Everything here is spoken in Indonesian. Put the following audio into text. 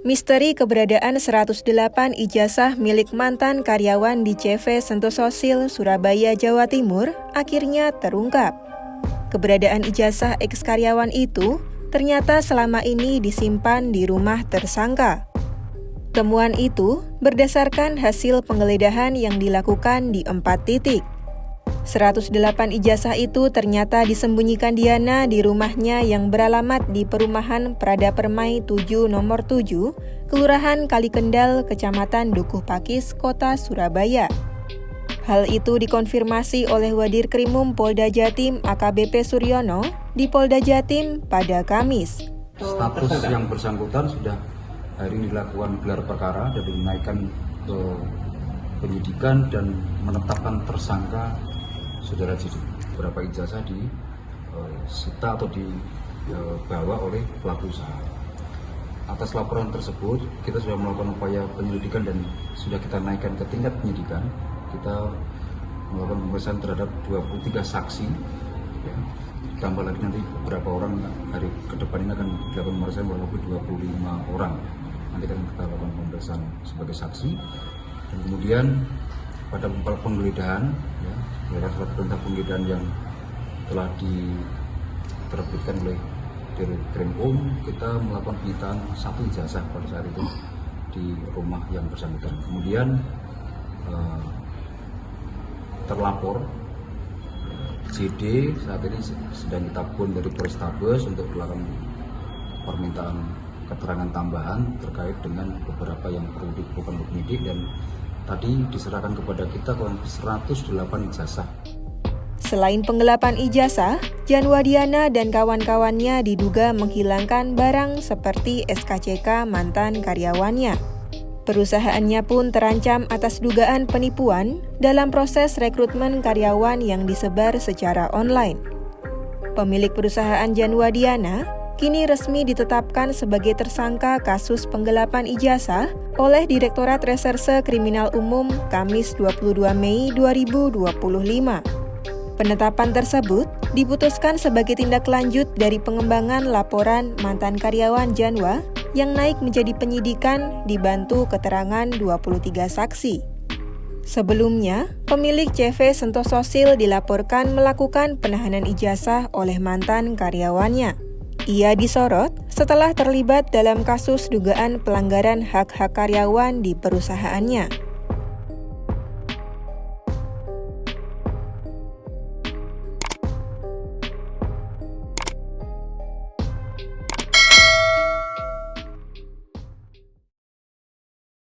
Misteri keberadaan 108 ijazah milik mantan karyawan di CV Sentososil, Surabaya, Jawa Timur akhirnya terungkap. Keberadaan ijazah eks-karyawan itu ternyata selama ini disimpan di rumah tersangka. Temuan itu berdasarkan hasil penggeledahan yang dilakukan di 4 titik. 108 ijazah itu ternyata disembunyikan Diana di rumahnya yang beralamat di Perumahan Prada Permai 7 nomor 7, Kelurahan Kalikendal, Kecamatan Dukuh Pakis, Kota Surabaya. Hal itu dikonfirmasi oleh Wadir Krimum Polda Jatim AKBP Suryono di Polda Jatim pada Kamis. Status yang bersangkutan sudah hari ini dilakukan gelar perkara dan dinaikkan ke penyidikan dan menetapkan tersangka Saudara Jidi. Beberapa ijazah disita atau dibawa oleh pelaku usaha. Atas laporan tersebut, kita sudah melakukan upaya penyelidikan dan sudah kita naikkan ke tingkat penyidikan. Kita melakukan pemeriksaan terhadap 23 saksi. Ya. Tambah lagi nanti beberapa orang hari ke depan ini akan dilakukan pemeriksaan kurang lebih 25 orang. Nanti akan kita lakukan pemeriksaan sebagai saksi. Dan kemudian pada penggeledahan, ya, surat perintah penggeledahan yang telah diterbitkan oleh Krimum, kita melakukan penyitaan 1 ijazah pada saat itu di rumah yang bersangkutan. Kemudian terlapor JD saat ini sedang kita pun dari Polrestabes untuk melakukan permintaan keterangan tambahan terkait dengan beberapa yang perlu dilakukan oleh penyidik, dan tadi diserahkan kepada kita 108 ijazah. Selain penggelapan ijazah, Janwa Diana dan kawan-kawannya diduga menghilangkan barang seperti SKCK mantan karyawannya. Perusahaannya pun terancam atas dugaan penipuan dalam proses rekrutmen karyawan yang disebar secara online. Pemilik perusahaan Janwa Diana kini resmi ditetapkan sebagai tersangka kasus penggelapan ijazah oleh Direktorat Reserse Kriminal Umum Kamis 22 Mei 2025. Penetapan tersebut diputuskan sebagai tindak lanjut dari pengembangan laporan mantan karyawan Janwa yang naik menjadi penyidikan dibantu keterangan 23 saksi. Sebelumnya, pemilik CV Sentososil dilaporkan melakukan penahanan ijazah oleh mantan karyawannya. Ia disorot setelah terlibat dalam kasus dugaan pelanggaran hak-hak karyawan di perusahaannya.